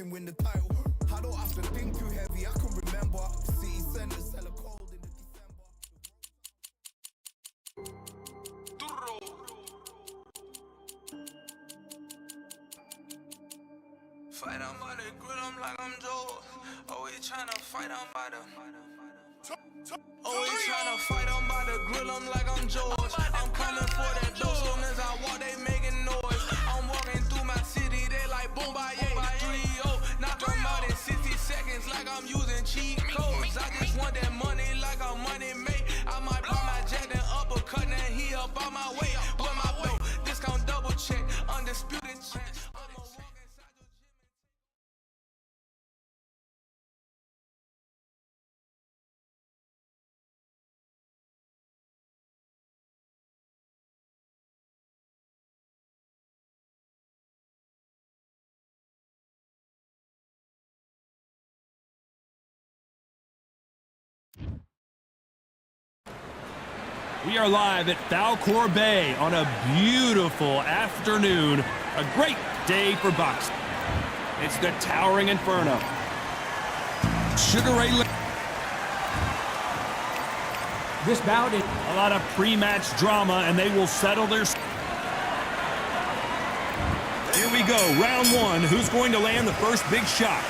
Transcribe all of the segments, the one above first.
lifting, win the title. I don't have to think too heavy, I can remember. The city centre, sell a cold in the December. Fight on by the grill, I'm like I'm Joe. Always tryna fight on by the. Always tryna fight on by the grill, I'm like I'm George. I'm coming for that dough, soon as I walk, they making noise. I'm walking through my city, they like boom by 3-0. Knock them out in 60 seconds like I'm using cheat codes. I just want that money like I'm money made. I might pop my jack and uppercut, and he up on my way. With my way, discount double check, undisputed check. We are live at Falcor Bay on a beautiful afternoon. A great day for boxing. It's the Towering Inferno. Sugar Ray. This bout is a lot of pre-match drama, and they will settle their. Here we go, round one. Who's going to land the first big shot?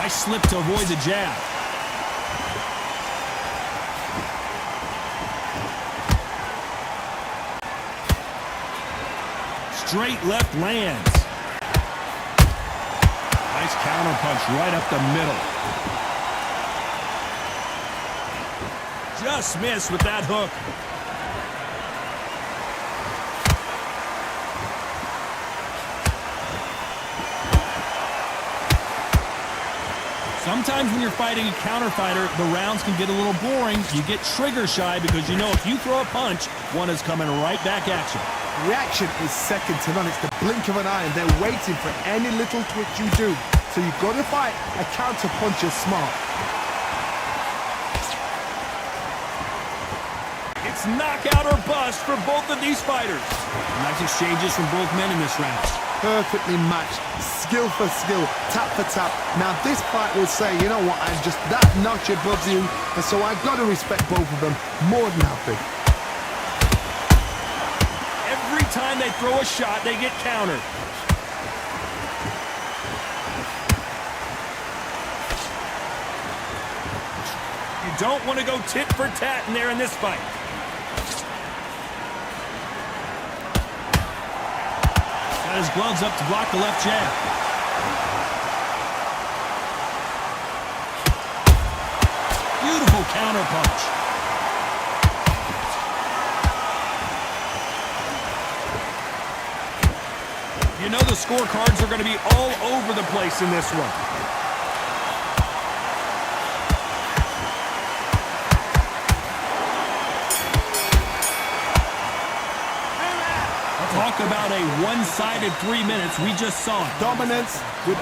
Nice slip to avoid the jab. Straight left lands. Nice counter punch right up the middle. Just missed with that hook. Sometimes when you're fighting a counter fighter, the rounds can get a little boring. You get trigger shy because you know if you throw a punch, one is coming right back at you. Reaction is second to none. It's the blink of an eye, and they're waiting for any little twitch you do. So you've got to fight a counter puncher smart. It's knockout or bust for both of these fighters. Nice exchanges from both men in this round. Perfectly matched, skill for skill, tap for tap. Now this fight will say, you know what, I'm just that notch above you, and so I've got to respect both of them more than happy. Every time they throw a shot, they get countered. You don't want to go tit for tat in there in this fight. Got his gloves up to block the left jab. Beautiful counter punch. You know the scorecards are going to be all over the place in this one. Talk about a one-sided 3 minutes. We just saw it. Dominance with...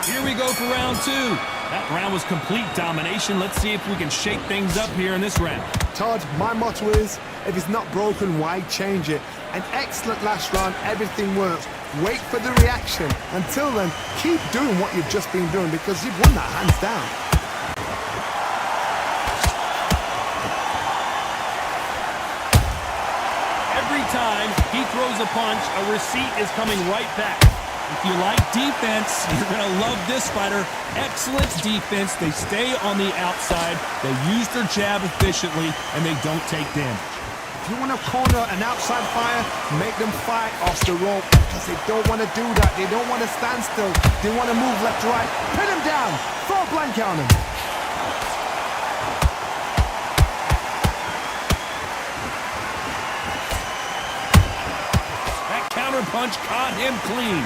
Here we go for round two. That round was complete domination. Let's see if we can shake things up here in this round. Todd, my motto is, if it's not broken, why change it? An excellent last round, everything works. Wait for the reaction. Until then, keep doing what you've just been doing because you've won that hands down. Every time he throws a punch, a receipt is coming right back. If you like defense, you're going to love this fighter. Excellent defense. They stay on the outside. They use their jab efficiently, and they don't take damage. If you want to corner an outside fire, make them fight off the rope because they don't want to do that. They don't want to stand still. They want to move left to right. Pin them down. Throw a blanket on them. That counter punch caught him clean.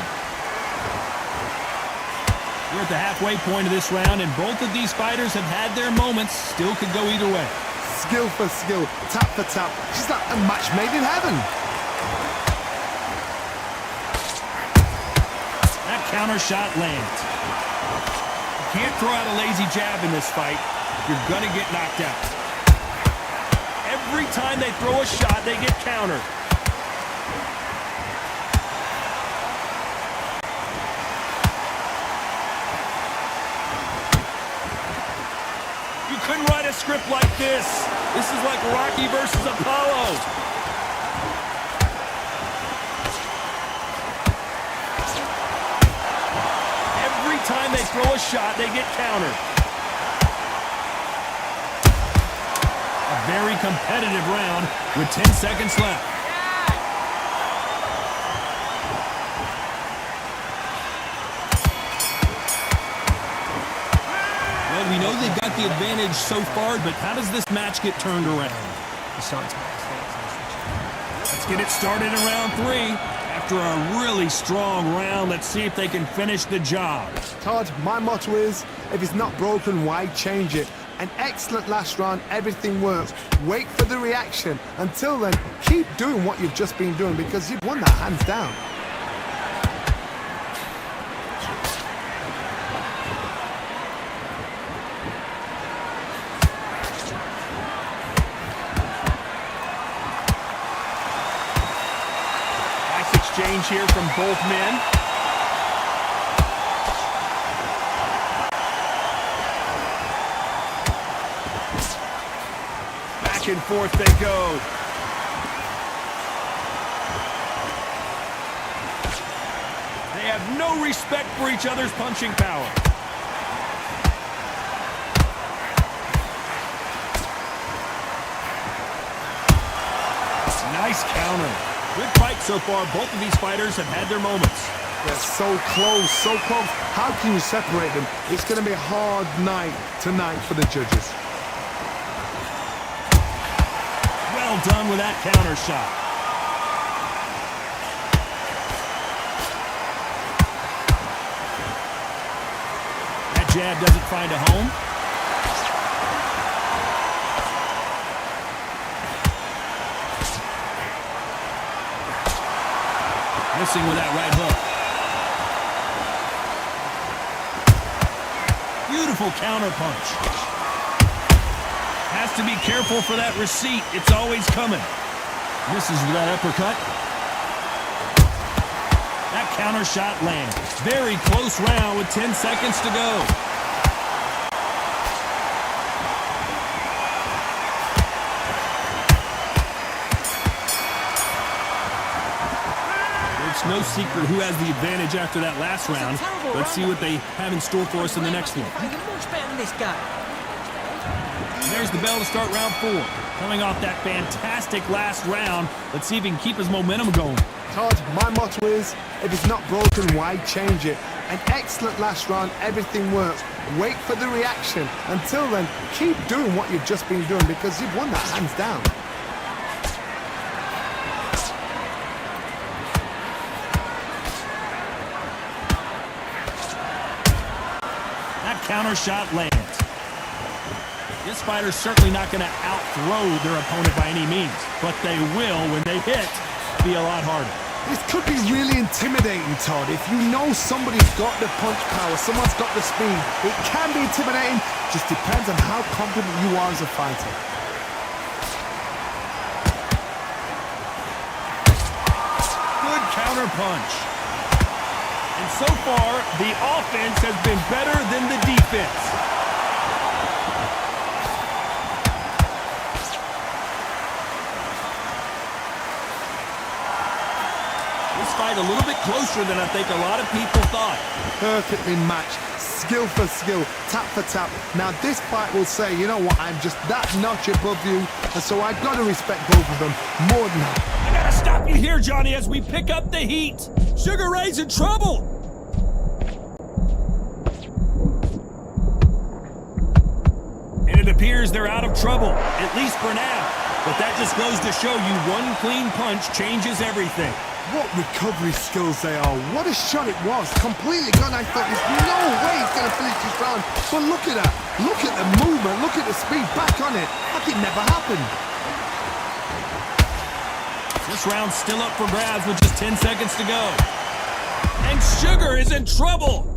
We're at the halfway point of this round, and both of these fighters have had their moments. Still could go either way. Skill for skill, tap for tap. She's like a match made in heaven. That counter shot lands. You can't throw out a lazy jab in this fight. You're going to get knocked out. Every time they throw a shot, they get countered. You couldn't write a script like this. This is like Rocky versus Apollo. Every time they throw a shot, they get countered. A very competitive round with 10 seconds left. Well, we know they've got the advantage so far, but how does this match get turned around? Let's get it started in round 3. After a really strong round, let's see if they can finish the job. Todd, my motto is, if it's not broken, why change it? An excellent last round, everything works. Wait for the reaction. Until then, keep doing what you've just been doing because you've won that hands down. Nice exchange here from both men. Back and forth they go. They have no respect for each other's punching power. Nice counter. Good fight so far. Both of these fighters have had their moments. They're so close, so close. How can you separate them? It's going to be a hard night tonight for the judges. Well done with that counter shot. That jab doesn't find a home. Missing with that right hook. Beautiful counter punch. Has to be careful for that receipt. It's always coming. Misses with that uppercut. That counter shot lands. Very close round with 10 seconds to go. It's no secret who has the advantage after that last round. Let's see what they have in store for us in the next one. You're much better than this guy. And there's the bell to start round 4. Coming off that fantastic last round, let's see if he can keep his momentum going. Todd, my motto is, if it's not broken, why change it? An excellent last round, everything works. Wait for the reaction. Until then, keep doing what you've just been doing because you've won that hands down. That counter shot lands. This fighter's certainly not going to out-throw their opponent by any means, but they will, when they hit, be a lot harder. This could be really intimidating, Todd. If you know somebody's got the punch power, someone's got the speed, it can be intimidating. Just depends on how confident you are as a fighter. Good counter punch. And so far, the offense has been better than the defense. This fight a little bit closer than I think a lot of people thought. Perfectly matched, skill for skill, tap for tap. Now this fight will say, you know what, I'm just that notch above you, and so I've got to respect both of them more than that. I gotta stop you here, Johnny, as we pick up the heat. Sugar Ray's in trouble. And it appears they're out of trouble, at least for now. But that just goes to show you one clean punch changes everything. What recovery skills they are. What a shot it was. Completely gone. I thought there's no way he's going to finish this round. But look at that. Look at the movement. Look at the speed. Back on it. Like it never happened. This round's still up for grabs with just 10 seconds to go. And Sugar is in trouble.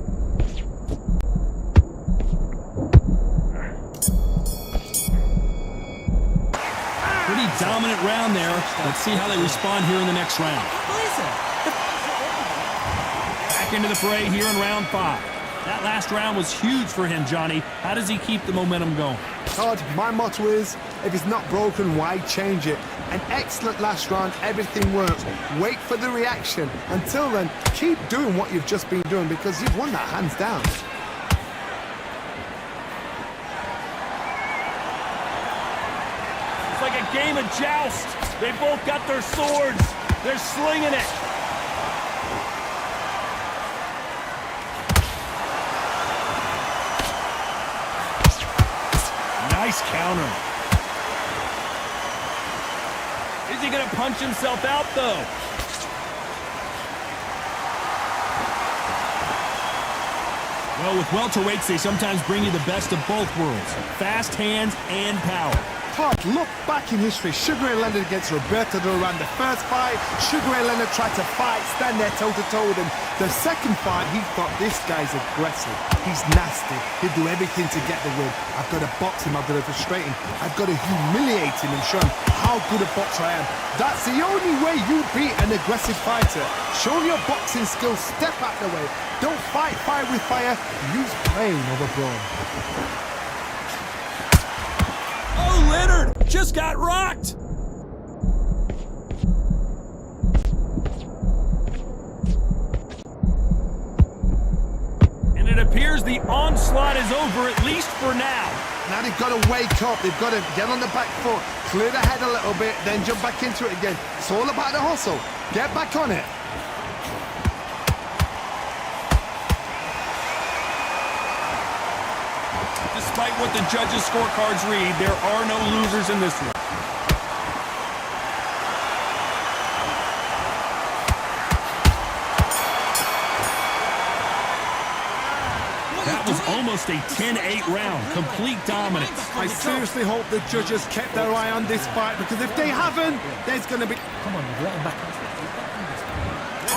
Pretty Pretty dominant round there. Let's see how they respond here in the next round. Back into the fray here in round 5. That last round was huge for him, Johnny. How does he keep the momentum going? Todd, my motto is, if it's not broken, why change it? An excellent last round, everything works. Wait for the reaction. Until then, keep doing what you've just been doing because you've won that hands down. It's like a game of joust. They both got their swords. They're slinging it. Nice counter. Is he going to punch himself out, though? Well, with welterweights, they sometimes bring you the best of both worlds. Fast hands and power. Todd, look back in history. Sugar Ray Leonard against Roberto Duran. The first fight, Sugar Ray Leonard tried to fight, stand there toe-to-toe with him. The second fight, he thought, this guy's aggressive. He's nasty. He'll do everything to get the win. I've got to box him. I've got to frustrate him. I've got to humiliate him and show him how good a boxer I am. That's the only way you beat an aggressive fighter. Show your boxing skills. Step out the way. Don't fight fire with fire. Use brain over brawn. Oh, Leonard just got rocked. And it appears the onslaught is over, at least for now. Now they've got to wake up. They've got to get on the back foot, clear the head a little bit, then jump back into it again. It's all about the hustle. Get back on it. Despite what the judges' scorecards read, there are no losers in this one. That was almost a 10-8 round. Complete dominance. I seriously hope the judges kept their eye on this fight because if they haven't, there's going to be... Come on, let him back.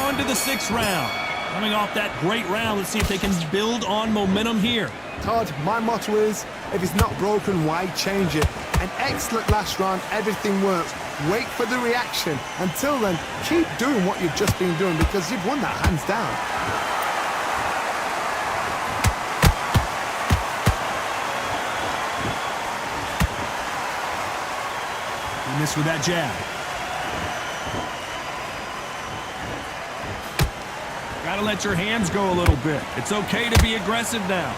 On to the 6th round. Coming off that great round, let's see if they can build on momentum here. Todd, my motto is, if it's not broken, why change it? An excellent last round, everything works. Wait for the reaction. Until then, keep doing what you've just been doing because you've won that hands down. He missed with that jab. Gotta let your hands go a little bit. It's okay to be aggressive now.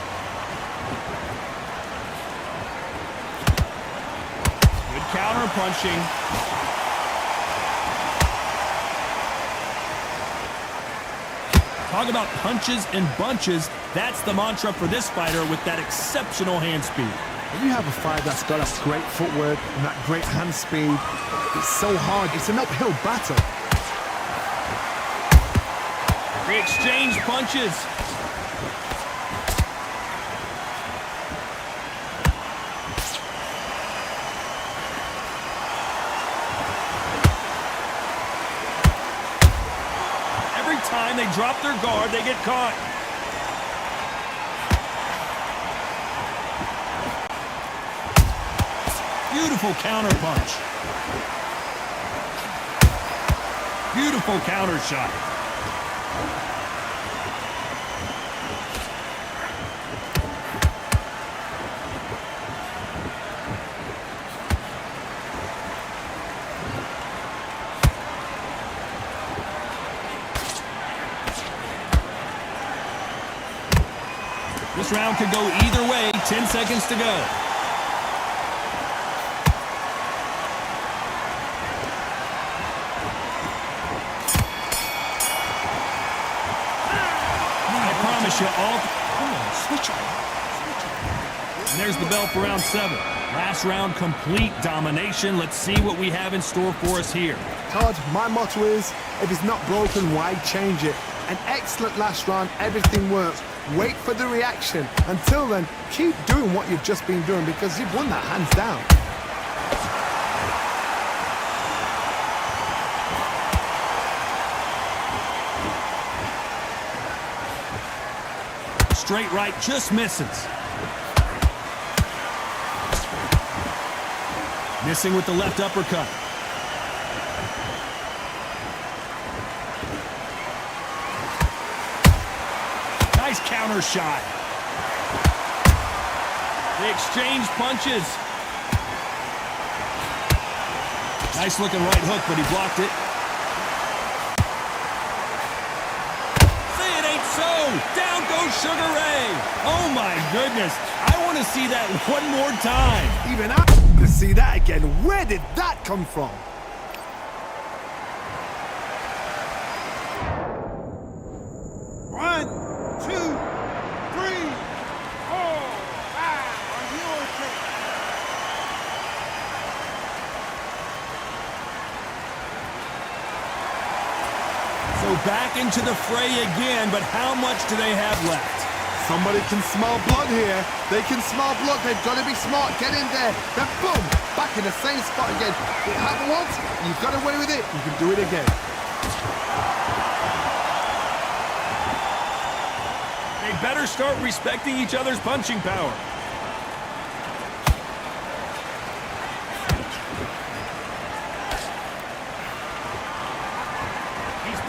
Good counter punching. Talk about punches and bunches. That's the mantra for this fighter with that exceptional hand speed. When you have a fighter that's got that great footwork and that great hand speed, it's so hard. It's an uphill battle. They exchange punches. Every time they drop their guard, they get caught. Beautiful counter punch. Beautiful counter shot. This round could go either way. 10 seconds to go. You all. Come on, switch on. And there's the bell for round 7. Last round, complete domination. Let's see what we have in store for us here. Todd, my motto is, if it's not broken, why change it? An excellent last round, everything works. Wait for the reaction. Until then, keep doing what you've just been doing because you've won that hands down. Straight right just misses. Missing with the left uppercut. Nice counter shot. They exchange punches. Nice looking right hook, but he blocked it. Say it ain't so. Down goes Sugar Ray. Oh my goodness. I want to see that one more time. Even I to see that again. Where did that come from? One, two, three, four, five. Are you okay? So back into the fray again, but how much do they have left? Somebody can smell blood here. They can smell blood. They've got to be smart. Get in there. Then boom, back in the same spot again. It happened once. You've got away with it. You can do it again. They better start respecting each other's punching power.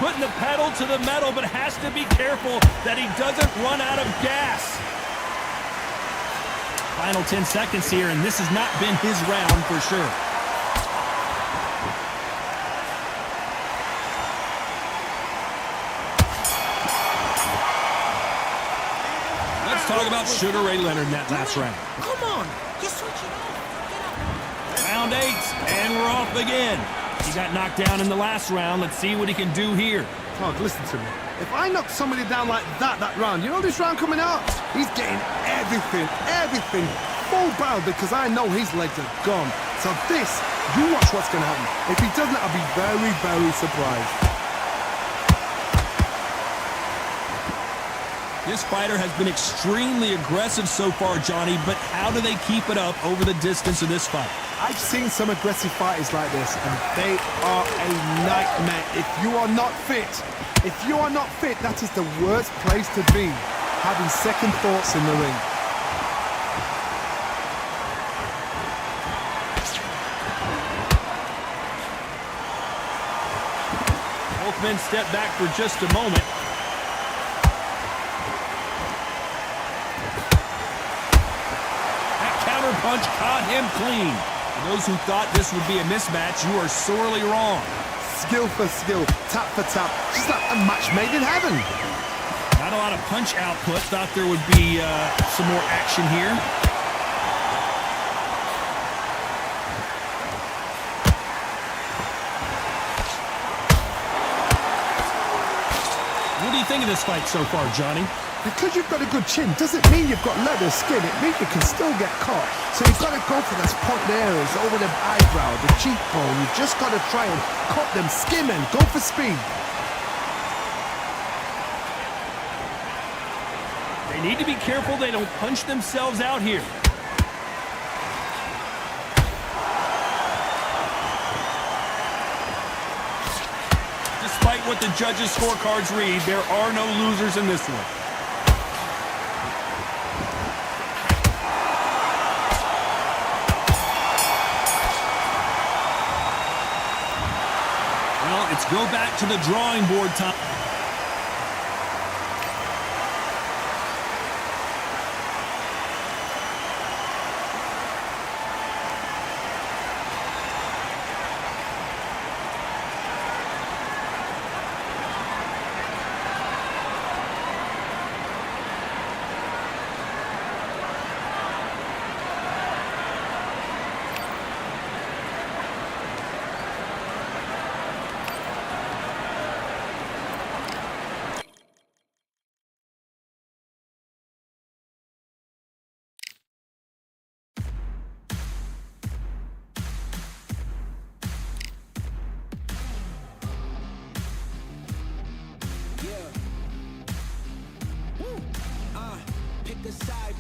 Putting the pedal to the metal, but has to be careful that he doesn't run out of gas. Final 10 seconds here, and this has not been his round for sure. Let's talk about Sugar Ray Leonard in that last round. Come on, just switch it off. Round 8, and we're off again. He got knocked down in the last round. Let's see what he can do here. Talk, listen to me. If I knock somebody down like that round, you know this round coming out? He's getting everything, full barrel, because I know his legs are gone. So this, you watch what's going to happen. If he doesn't, I'll be very, very surprised. This fighter has been extremely aggressive so far, Johnny, but how do they keep it up over the distance of this fight? I've seen some aggressive fighters like this, and they are a nightmare. If you are not fit, that is the worst place to be, having second thoughts in the ring. Both men step back for just a moment. That counter punch caught him clean. For those who thought this would be a mismatch, you are sorely wrong. Skill for skill, tap for tap, just like a match made in heaven. Not a lot of punch output. Thought there would be some more action here. What do you think of this fight so far, Johnny? Because you've got a good chin doesn't mean you've got leather skin. It means you can still get caught. So you've got to go for those point areas over the eyebrow, the cheekbone. You've just got to try and cut them, skim and go for speed. They need to be careful they don't punch themselves out here. Despite what the judges' scorecards read, there are no losers in this one. Well, it's go back to the drawing board time.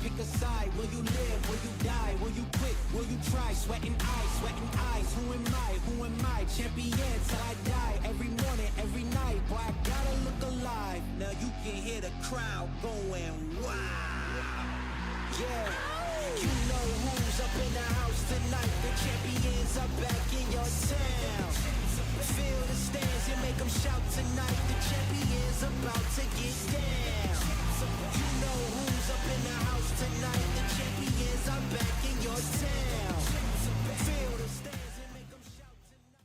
Pick a side. Will you live? Will you die? Will you quit? Will you try? Sweating eyes. Who am I? Who am I? Champion till I die. Every morning, every night. Boy, I gotta look alive. Now you can hear the crowd going wow. Yeah. You know who's up in the house tonight. The champions are back in your town. Feel the stands, you make them shout tonight. The champion's about to get down. You know who's up in the house tonight. The champions are back in your town. Feel the stands, you make them shout tonight.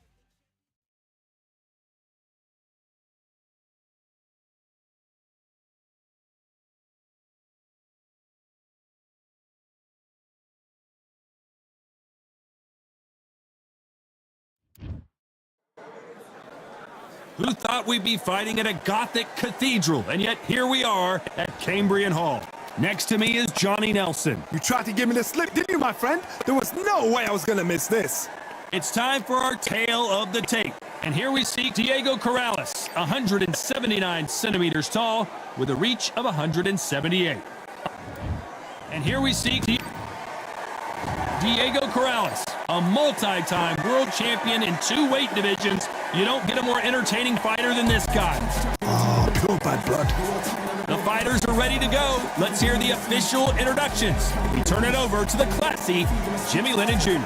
Who thought we'd be fighting at a Gothic cathedral? And yet here we are at Cambrian Hall. Next to me is Johnny Nelson. You tried to give me the slip, didn't you, my friend? There was no way I was going to miss this. It's time for our tale of the tape. And here we see Diego Corrales, 179 centimeters tall, with a reach of 178. And here we see Diego Corrales, a multi-time world champion in 2 weight divisions. You don't get a more entertaining fighter than this guy. Oh, pure bad blood. The fighters are ready to go. Let's hear the official introductions. We turn it over to the classy Jimmy Lennon Jr.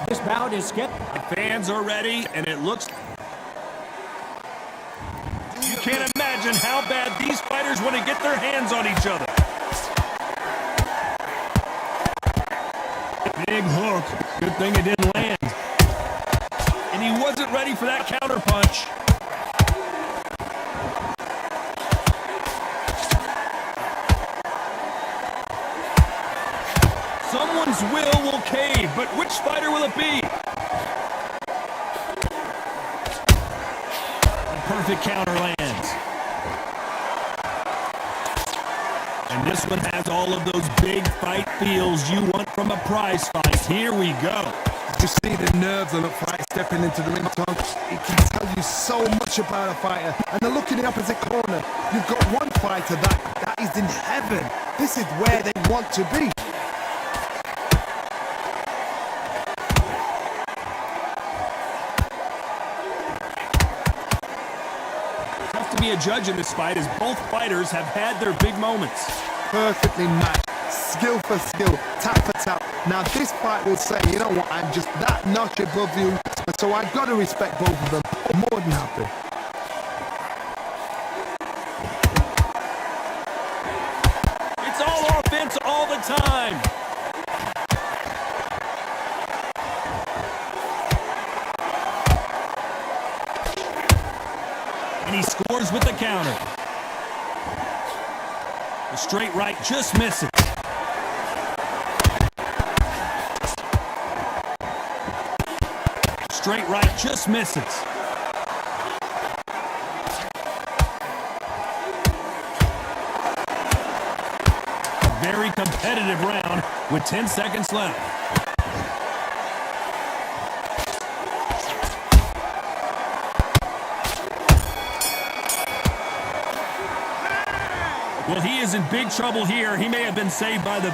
This bout is scheduled. The fans are ready, and it looks... You can't imagine how bad these fighters want to get their hands on each other. Big hook. Good thing it didn't land. And he wasn't ready for that counter punch. Someone's will cave, but which fighter will it be? A perfect counter lands. And this one has all of those big fight feels you want from a prize fight. Here we go. You see the nerves on a fight stepping into the ring, Tom. It can tell you so much about a fighter. And the look in the opposite corner, you've got one fighter that is in heaven. This is where they want to be. Tough to be a judge in this fight as both fighters have had their big moments. Perfectly matched, skill for skill, tap for tap. Now this fight will say, you know what, I'm just that notch above you, so I've got to respect both of them. I'm more than happy. It's all offense all the time. And he scores with the counter. The straight right just misses. Straight right just misses. A very competitive round with 10 seconds left. Well, he is in big trouble here. He may have been saved by the...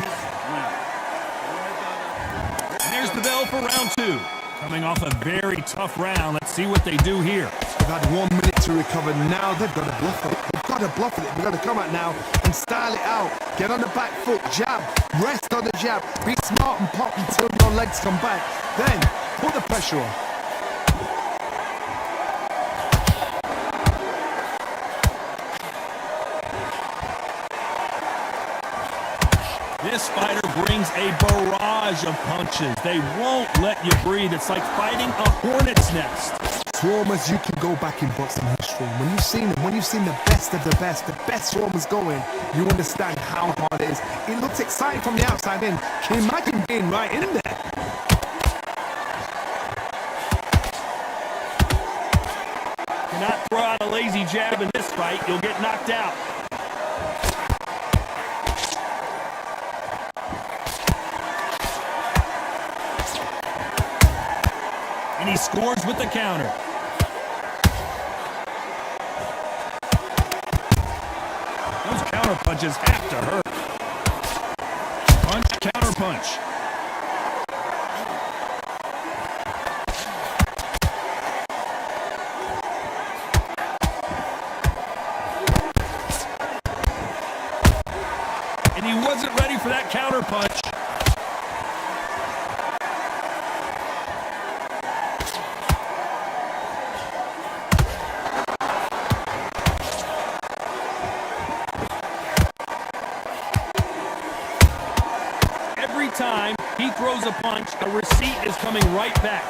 And there's the bell for round 2. Coming off a very tough round. Let's see what they do here. They've had 1 minute to recover. Now they've got to bluff it. They've got to bluff it. They've got to come out now and style it out. Get on the back foot, jab, rest on the jab. Be smart and pop until your legs come back. Then put the pressure on. This fighter brings a barrage of punches. They won't let you breathe. It's like fighting a hornet's nest. Swarmers, you can go back in boxing history. When you've seen them, when you've seen the best swarmers going, you understand how hard it is. It looks exciting from the outside in. Can you imagine being right in there? Cannot throw out a lazy jab in this fight. You'll get knocked out. And he scores with the counter. Those counter punches have to hurt. Punch, counter punch. for that counter punch. Every time he throws a punch, a receipt is coming right back.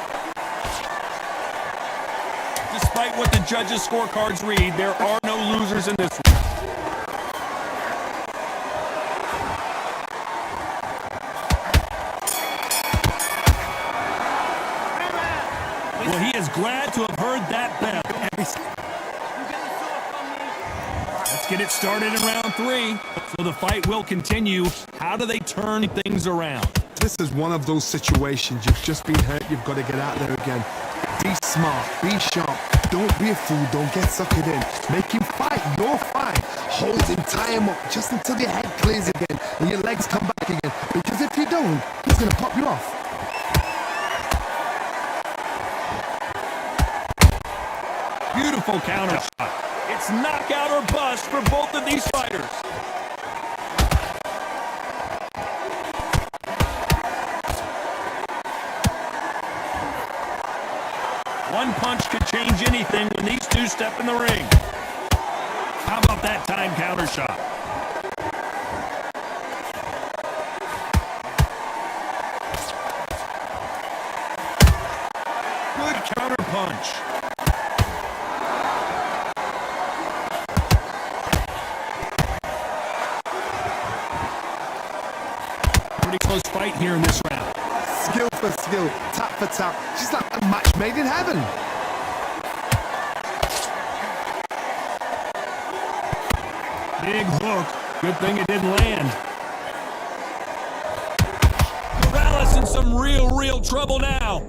Despite what the judges' scorecards read, there are no losers in this one. Well, he is glad to have heard that bell. Let's get it started in round 3. So the fight will continue. How do they turn things around? This is one of those situations. You've just been hurt. You've got to get out there again. Be smart. Be sharp. Don't be a fool. Don't get suckered in. Make him fight. You're fine. Hold him. Tie him up just until your head clears again and your legs come back again. Because if you don't, he's going to pop you off. Beautiful counter shot. It's knockout or bust for both of these fighters. One punch could change anything when these two step in the ring. How about that time counter shot? Good counter punch. Pretty close fight here in this round. Skill for skill, tap for tap. She's like a match made in heaven. Big hook. Good thing it didn't land. Morales in some real trouble now.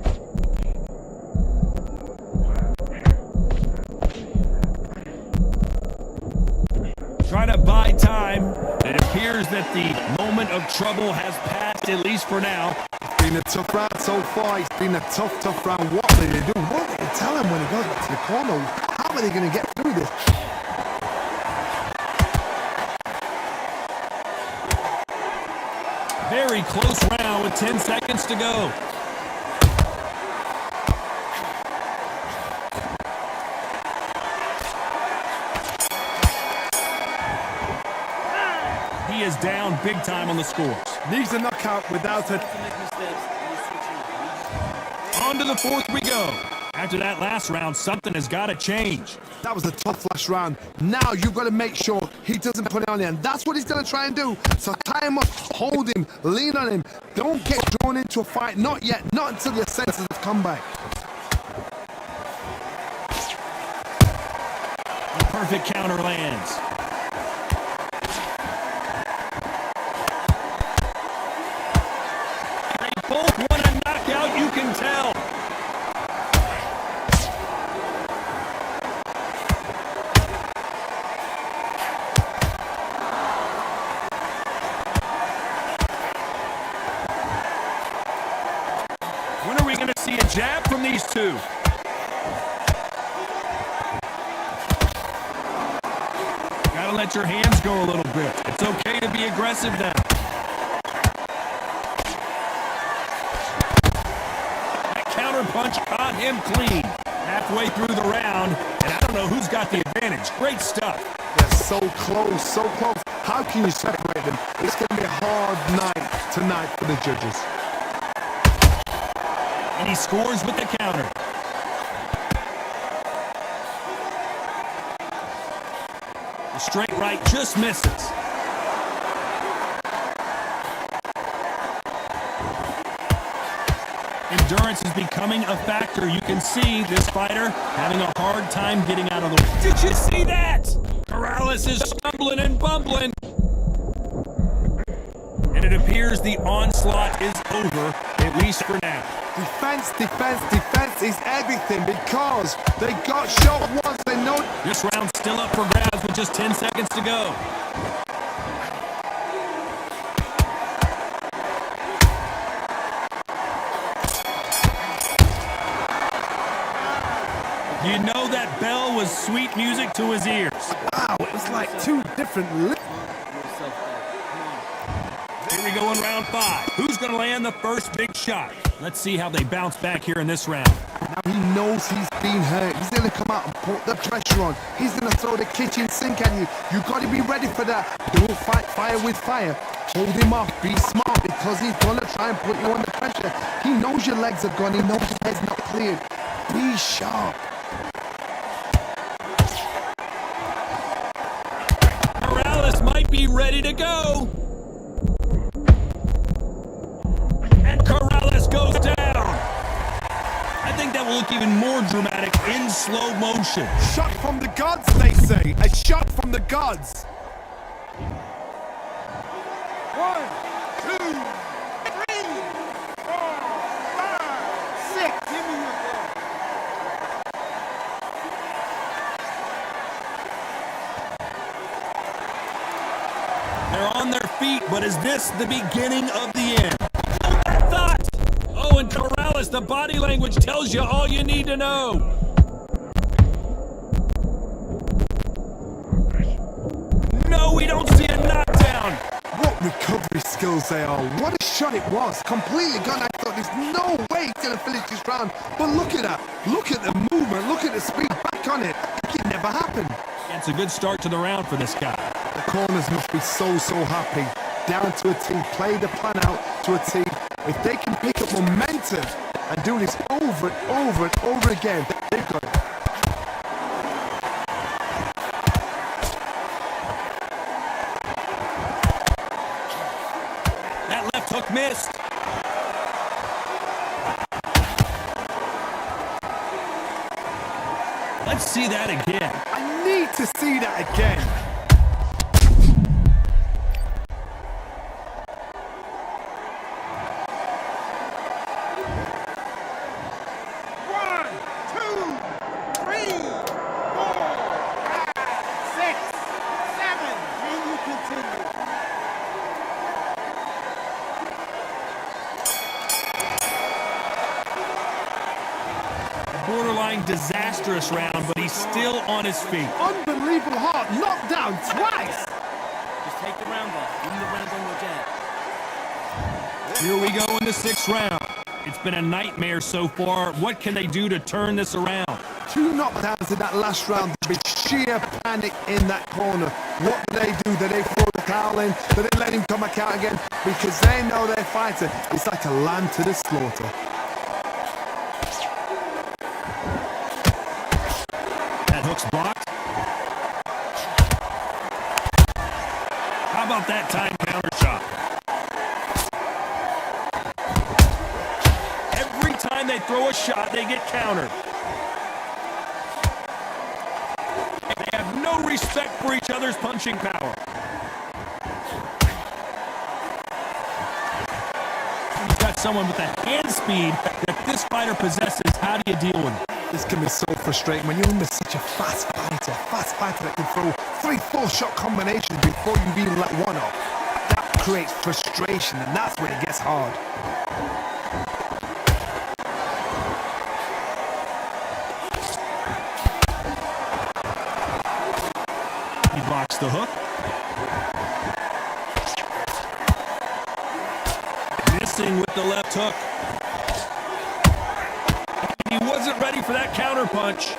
Try to buy time. It appears that the moment of trouble has passed, at least for now. It's been a tough round so far. It's been a tough round. What will they do? What will they tell him when he goes back to the corner? How are they going to get through this? Very close round with 10 seconds to go. He is down big time on the scores. Needs a knockout without it. On to the 4th we go. After that last round, something has got to change. That was a tough last round. Now you've got to make sure he doesn't put it on the end. That's what he's going to try and do. So tie him up, hold him, lean on him. Don't get drawn into a fight. Not yet. Not until your senses have come back. The perfect counter lands. They both want a knockout, you can tell. When are we going to see a jab from these two? Gotta let your hands go a little bit. It's okay to be aggressive now. That counter punch caught him clean. Halfway through the round, and I don't know who's got the advantage. Great stuff. They're so close, so close. How can you separate them? It's going to be a hard night tonight for the judges. And he scores with the counter. The straight right just misses. Endurance is becoming a factor. You can see this fighter having a hard time getting out of the way. Did you see that? Morales is stumbling and bumbling. And it appears the onslaught is over, at least for now. Defense, defense, defense is everything because they got shot once. They know. This round's still up for grabs with just 10 seconds to go. You know that bell was sweet music to his ears. Wow, it was like two different. Here we go in round 5. Who's going to land the first big shot? Let's see how they bounce back here in this round. Now he knows he's been hurt. He's going to come out and put the pressure on. He's going to throw the kitchen sink at you. You've got to be ready for that. Don't fight fire with fire. Hold him off. Be smart because he's going to try and put you under pressure. He knows your legs are gone. He knows your head's not cleared. Be sharp. Morales might be ready to go. And Corrales goes down. I think that will look even more dramatic in slow motion. Shot from the gods, they say. A shot from the gods. 1, 2, 3, 4, 5, 6. Give me your ball. They're on their feet, but is this the beginning of the end? Hold that thought! Oh, and Corrales, the body language tells you all you need to know. No, we don't see a knockdown. What recovery skills they are. What a shot it was. Completely gone. I thought there's no way he's going to finish this round. But look at that. Look at the movement. Look at the speed. Back on it. Like it never happened. It's a good start to the round for this guy. The corners must be so happy. Down to a T. Play the plan out to a T. If they can pick up momentum and do this over and over and over again, they've got it. That left hook missed. Let's see that again. I need to see that again. Borderline disastrous round, but he's still on his feet. Unbelievable hard. Knocked down twice. Just take the round off. Win the round on your jab. Here we go in the 6th round. It's been a nightmare so far. What can they do to turn this around? 2 knockdowns in that last round. There'll be sheer panic in that corner. What do? Do they throw the towel in? Do they let him come back out again? Because they know their fighter is like a lamb to the slaughter. That hook's blocked. How about that time counter shot? Every time they throw a shot, they get countered. They have no respect for each other's punching power. You've got someone with the hand speed that this fighter possesses. How do you deal with it? This can be so frustrating when you're under such a fast fighter that can throw 3-4 shot combinations before you even let one off. That creates frustration, and that's when it gets hard. He blocks the hook. Missing with the left hook. He wasn't ready for that counter punch.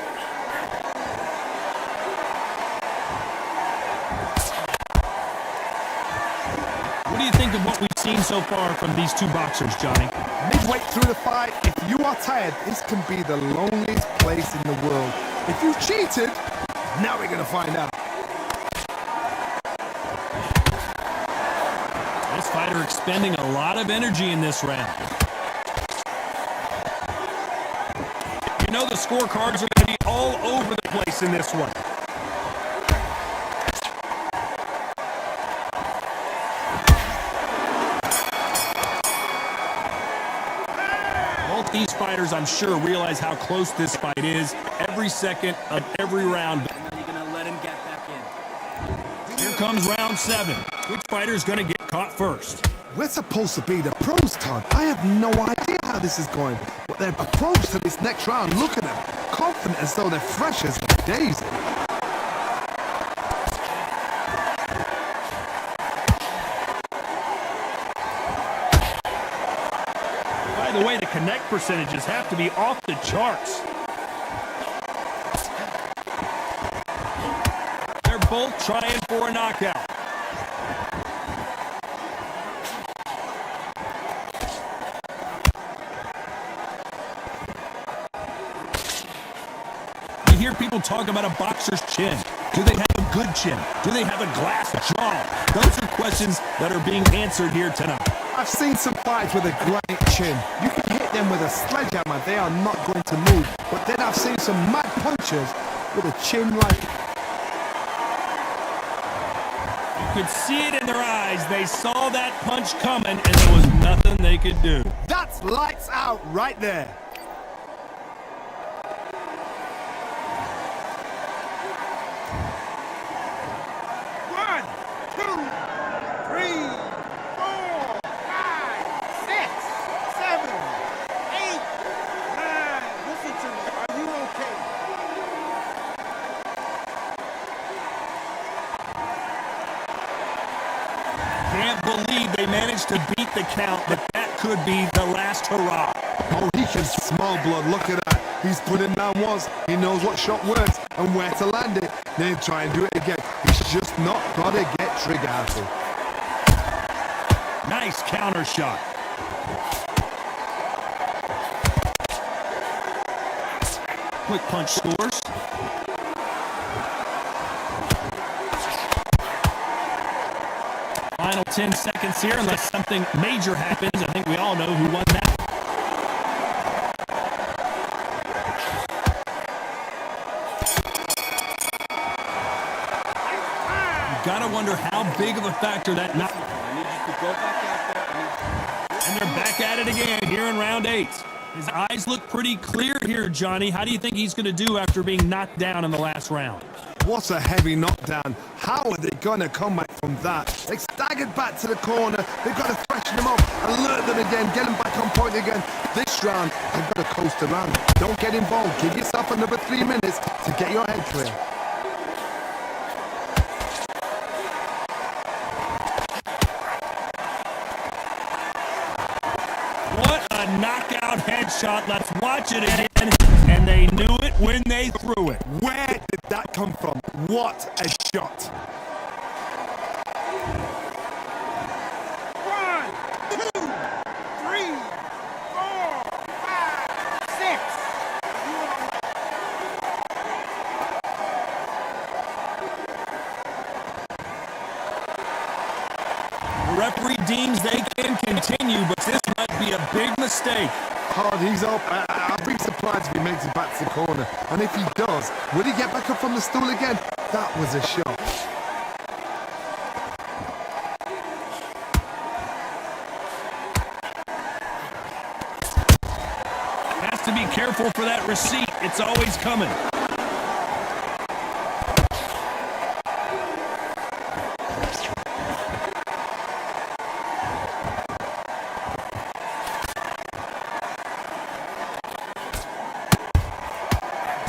What do you think of what we've seen so far from these two boxers, Johnny? Midway through the fight, if you are tired, this can be the loneliest place in the world. If you cheated, now we're going to find out. This fighter expending a lot of energy in this round. You know the scorecards are going to be all over the place in this one. Both these fighters, I'm sure, realize how close this fight is every second of every round. And then you're going to let him get back in. Here comes round 7. Which fighter's going to get caught first? We're supposed to be the pros, Todd. I have no idea how this is going. But their approach to this next round, look at them. Confident as though they're fresh as a daisy. percentages have to be off the charts. They're both trying for a knockout. You hear people talk about a boxer's chin. Do they have a good chin? Do they have a glass jaw? Those are questions that are being answered here tonight. I've seen some fights with a great chin. You can hit them with a sledgehammer, they are not going to move. But then I've seen some mad punchers with a chin like... You could see it in their eyes. They saw that punch coming, and there was nothing they could do. That's lights out right there. Can't believe they managed to beat the count, but that could be the last hurrah. Oh, he can smell blood. Look at that. He's put it down once. He knows what shot works and where to land it. Then try and do it again. He's just not got to get trigger happy. Nice counter shot. Quick punch scores. Final 10 seconds here, unless something major happens. I think we all know who won that. You gotta wonder how big of a factor that knock. And they're back at it again here in round 8. His eyes look pretty clear here, Johnny. How do you think he's going to do after being knocked down in the last round? What a heavy knockdown. How are they going to come back from that? They staggered back to the corner. They've got to freshen them up, alert them again, get them back on point again. This round, they've got to coast around. Don't get involved. Give yourself another 3 minutes to get your head clear. What a knockout headshot. Let's watch it again. And they knew it when they threw it. Where did that come from? What a shot. 1, 2, 3, 4, 5, 6. The referee deems they can continue, but this might be a big mistake. Hard, he's up. I'll be surprised if he makes it back to the corner. And if he does, will he get back up from the stool again? That was a shot. Has to be careful for that receipt. It's always coming.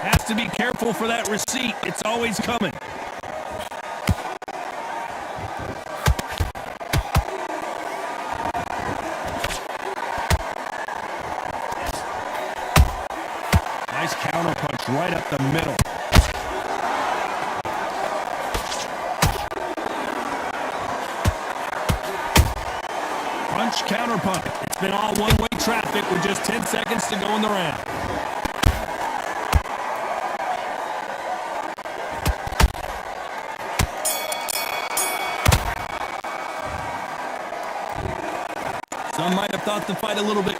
Has to be careful for that receipt. It's always coming. Nice counter punch right up the middle. Punch, counter punch. It's been all one-way traffic with just 10 seconds to go in the round. Some might have thought the fight a little bit.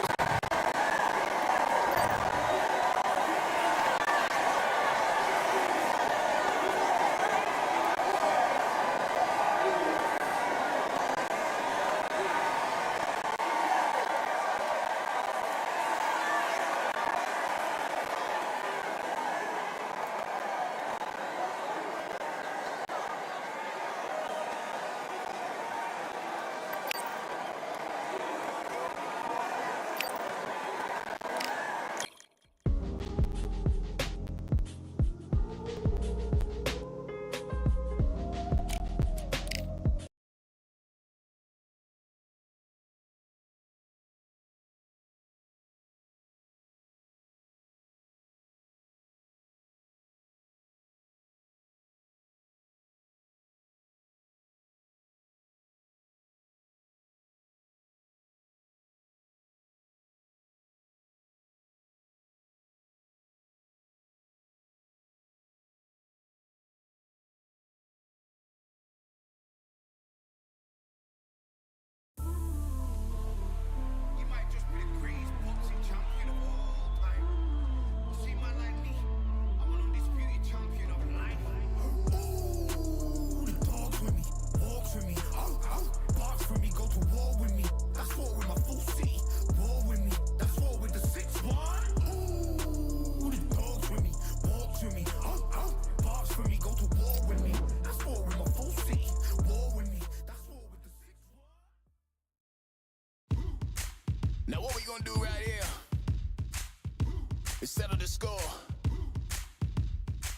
Now what we gonna do right here is settle the score.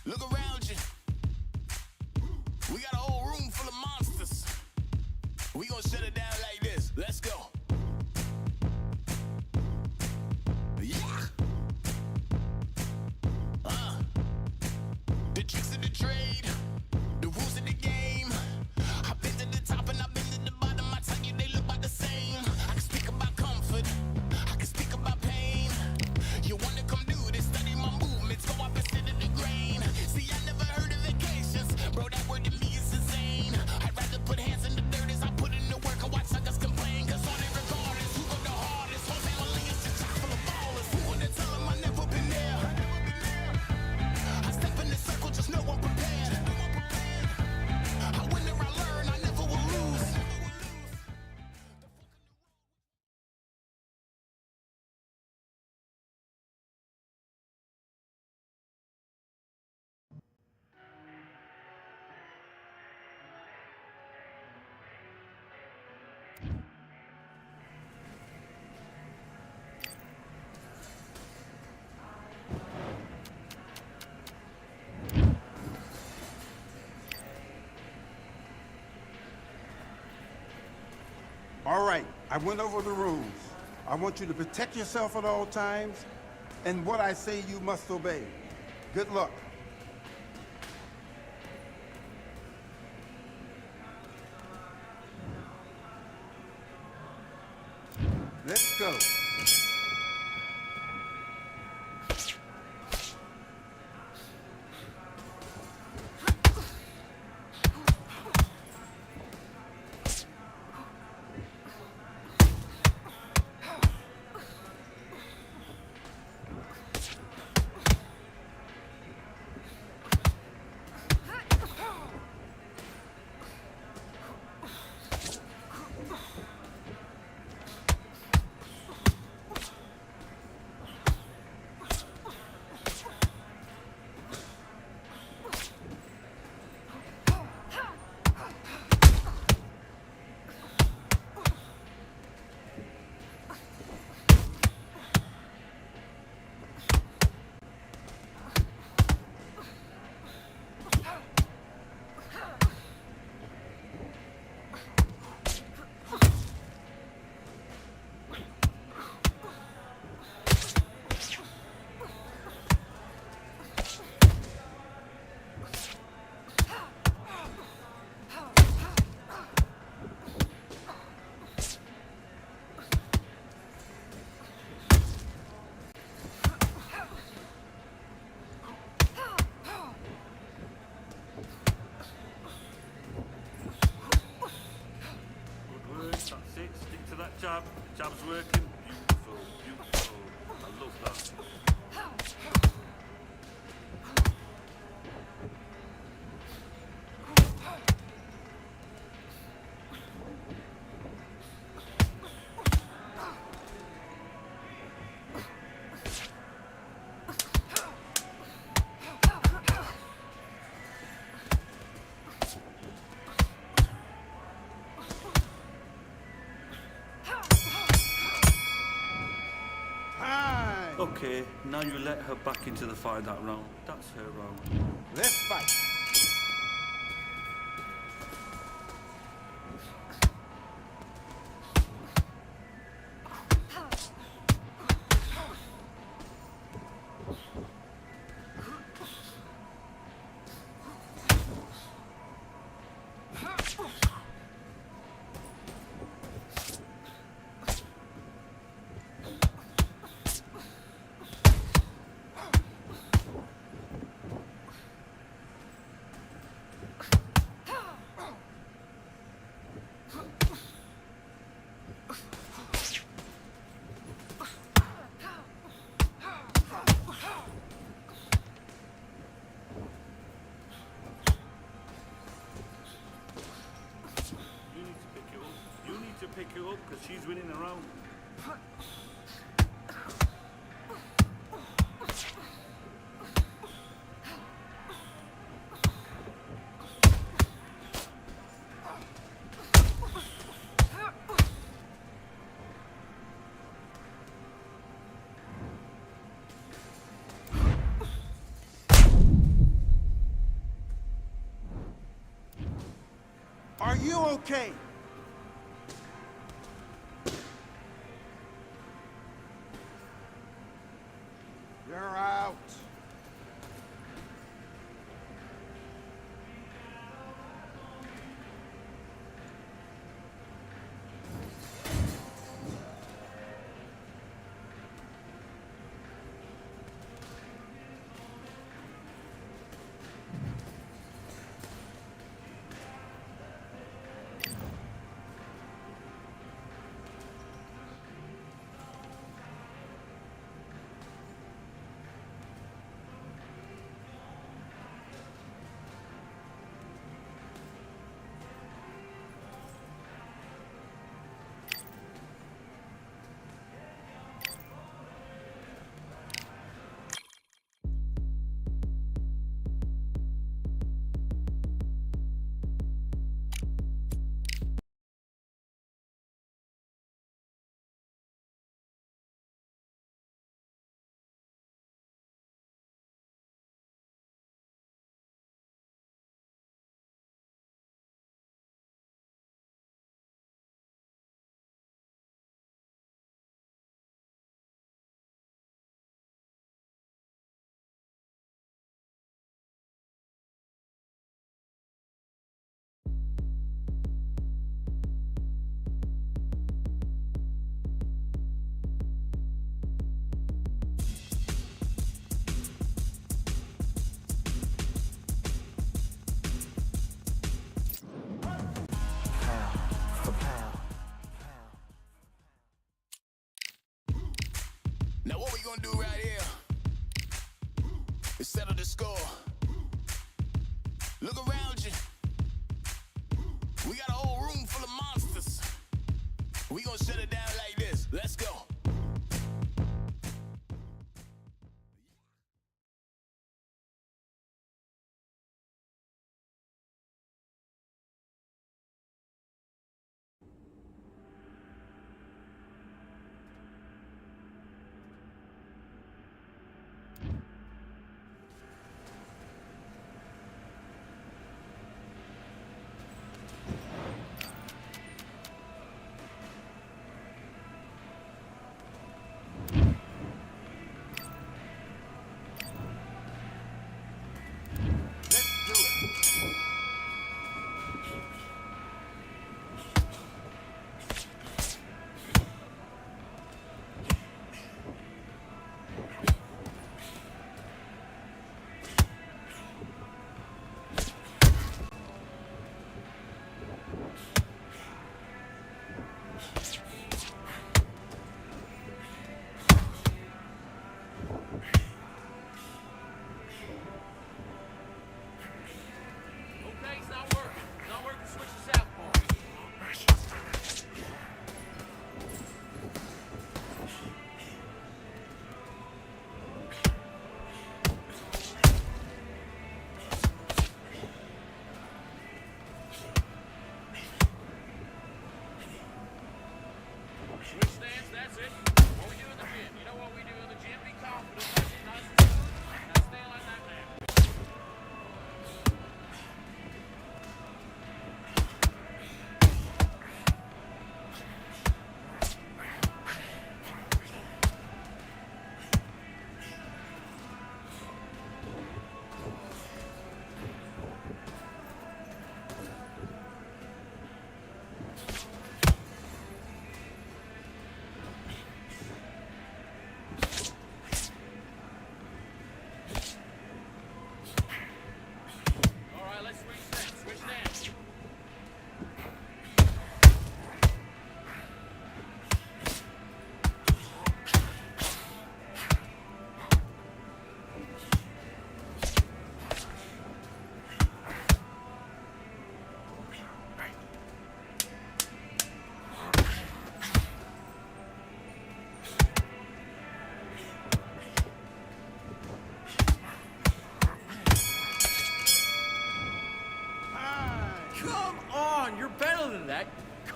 Look around you. We got a whole room full of monsters. We gonna shut it down like this. Let's go. Yeah. The tricks of the trade, the rules of the game. I've been to the top and I've been to the bottom. I tell you they look about the same. I can speak about comfort, I can speak about pain. You wanna come do this, study my movements, go up and sit in the grain. See, I never heard of vacations, bro, that word to me is insane. I'd rather put hands in the dirt as I put in the work and watch suckers complain. Cause on it regardless, who go the hardest? Whole family is just chock full of ballers. Who wanna tell them I never been there? I step in the circle, just know I'm prepared. I win or I learn, I never will lose. All right, I went over the rules. I want you to protect yourself at all times, and what I say you must obey. Good luck. Let's go. Jab. Jab's working. Beautiful. Beautiful. I love that. Okay, now you let her back into the fight that round. That's her round. Let's fight. Pick her up because she's winning the round. Are you okay? You're out. Now what we gonna do right here is settle the score. Look around you. We got a whole room full of monsters. We gonna shut it down like this. Let's go.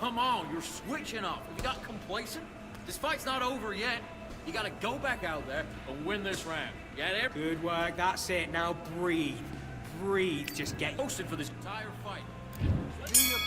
Come on, you're switching off. You got complacent? This fight's not over yet. You gotta go back out there and win this round. You got it? Good work, that's it. Now breathe. Breathe, just get Posted for this entire fight. Be your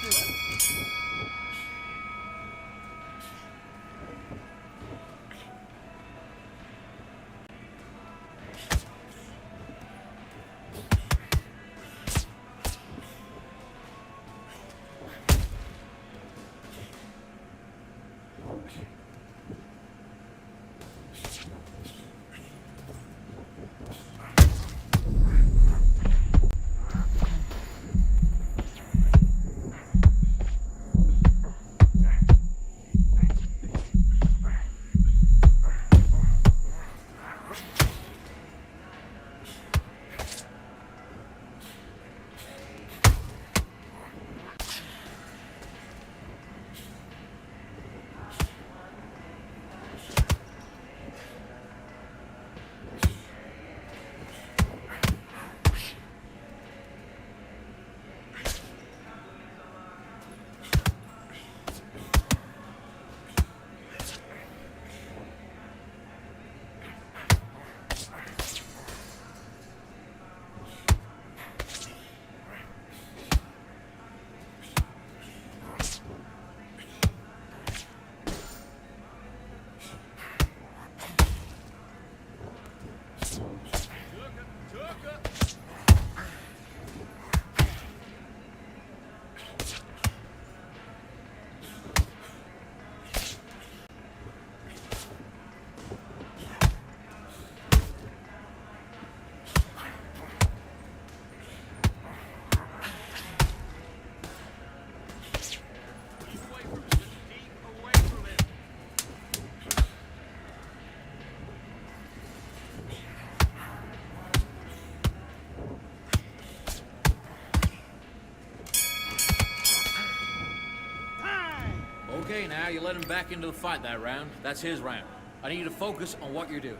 Okay, now you let him back into the fight that round. That's his round. I need you to focus on what you're doing.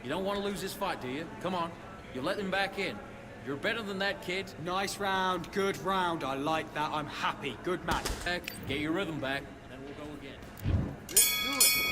You don't want to lose this fight, do you? Come on. You let him back in. You're better than that, kid. Nice round, good round. I like that. I'm happy. Good match. Get your rhythm back, and then we'll go again. Let's do it.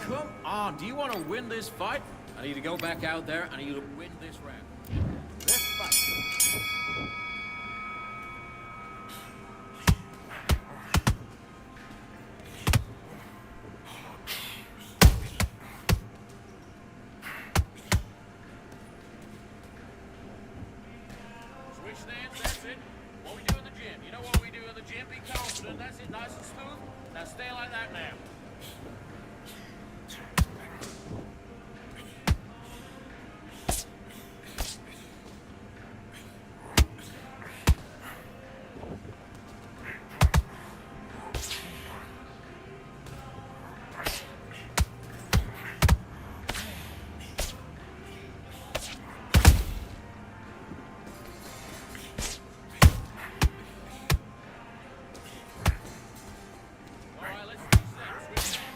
Come on, do you want to win this fight? I need to go back out there. I need you to win this round. Let's fight. Switch stance, that's it. What we do in the gym. You know what we do in the gym? Be confident. That's it, nice and smooth. Now stay like that now. All right, let's do that. Switch stance.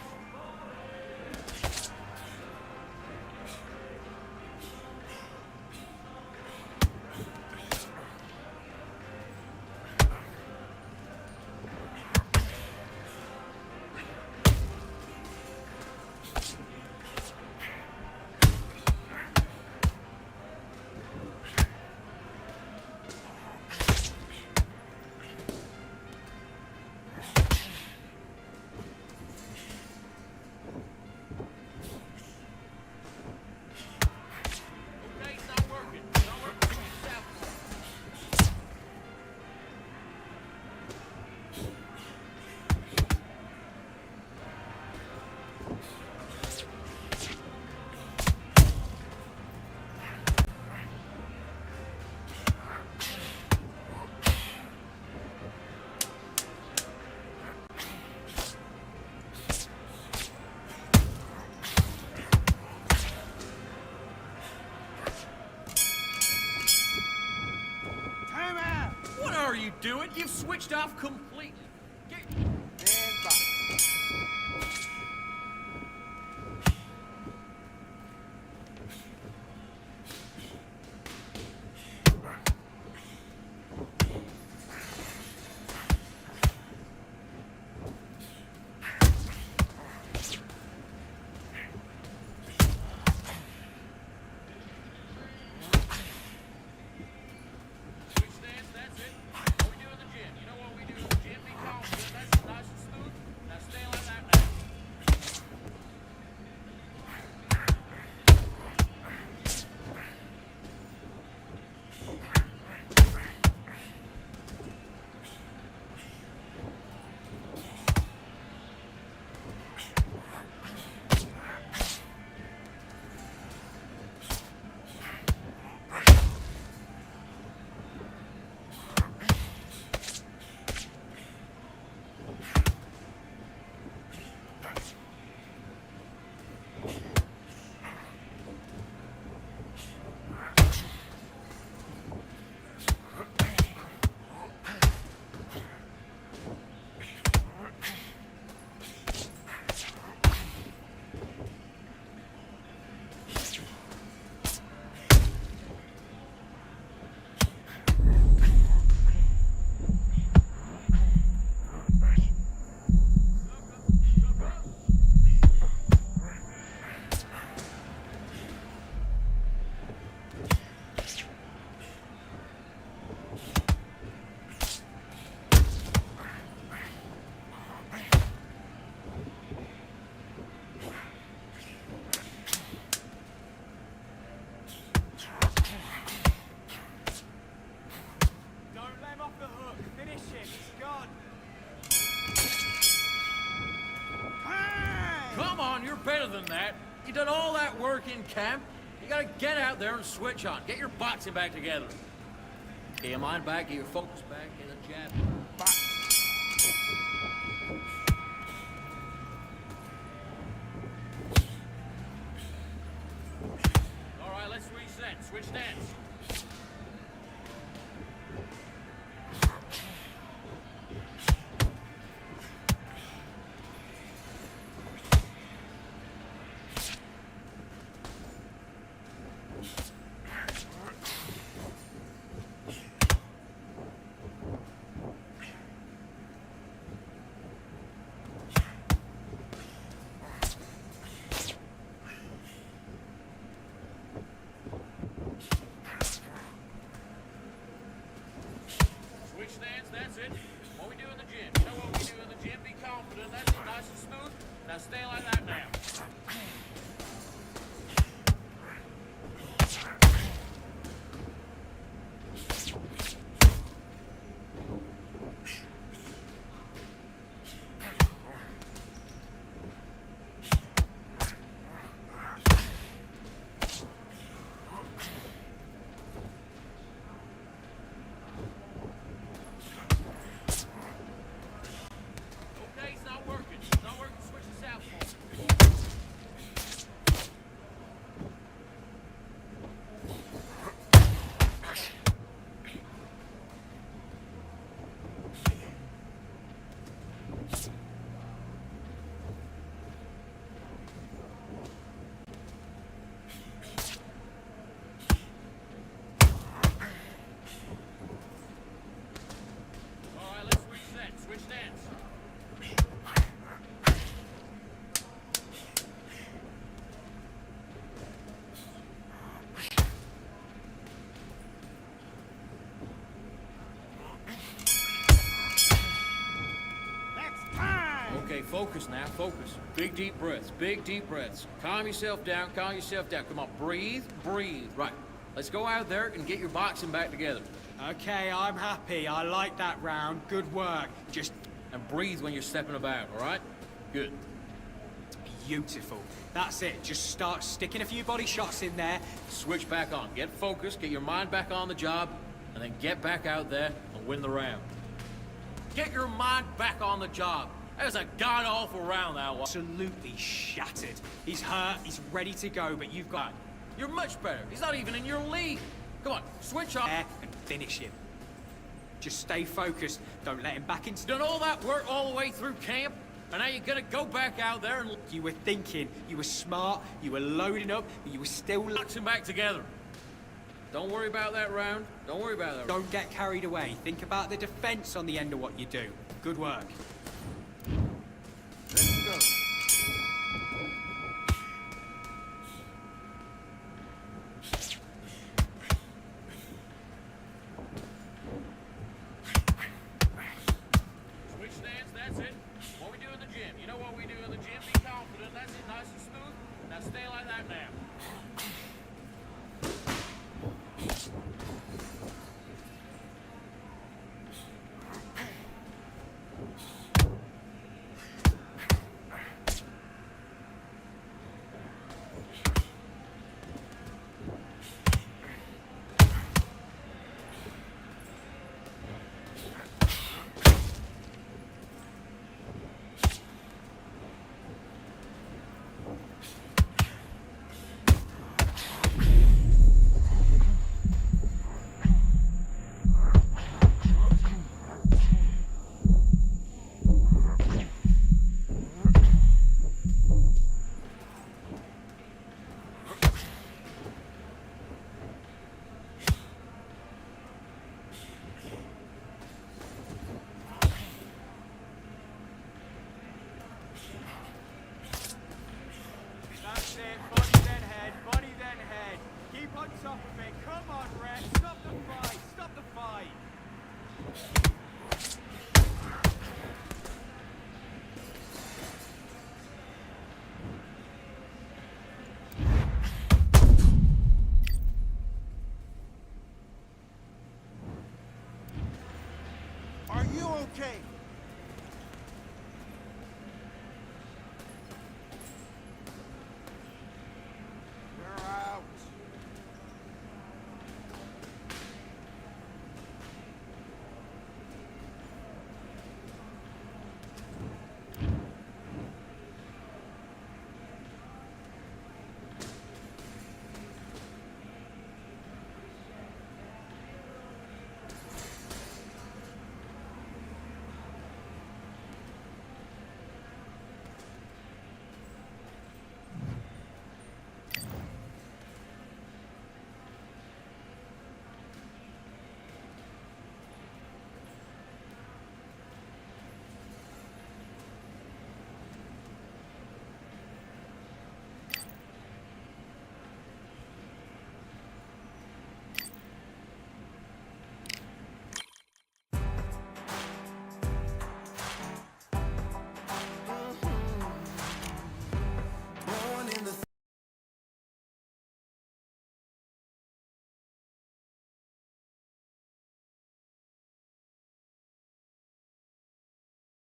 Okay, it's not working. It's not working. Switch southpaw. Time out. What are you doing? You've switched off completely. Get... And fight. Switch stance, that's it. What we do in the gym. You know what we do in the gym? Be confident. That's it. better than that. You done all that work in camp. You gotta get out there and switch on. Get your boxing back together. Get your mind back, get your focus back, get a jab. All right, let's reset. Switch stance. Switch stance, that's it. What we do in the gym. You know what we do in the gym? Be confident. That's it, nice and smooth. Now stay like that now. Okay, it's not working. It's not working. Switch to southpaw. All right, let's reset. Switch stance. Okay, focus now, focus. Big deep breaths, big deep breaths. Calm yourself down, calm yourself down. Come on, breathe, breathe. Right, let's go out there and get your boxing back together. Okay, I'm happy. I like that round. Good work. And breathe when you're stepping about, all right? Good. Beautiful. That's it. Just start sticking a few body shots in there. Switch back on. Get focused, get your mind back on the job, and then get back out there and win the round. Get your mind back on the job. That was a god-awful round, that was. Absolutely shattered. He's hurt. He's ready to go, but you've got You're much better. He's not even in your league. Come on, switch on. there and finish him. Just stay focused. Don't let him back into... Done all that work all the way through camp, and now you're gonna go back out there and You were thinking. You were smart. You were loading up, but you were still... box him back together. Don't worry about that round. Don't worry about that. Don't get carried away. Think about the defense on the end of what you do. Good work. Let's go. Switch stance, that's it. What we do in the gym. You know what we do in the gym? Be confident. That's it, nice and smooth. Now stay like that now. That's it. Body then head. Body then head. Keep on top of it. Come on, Rex. Stop the fight. Stop the fight. Are you okay?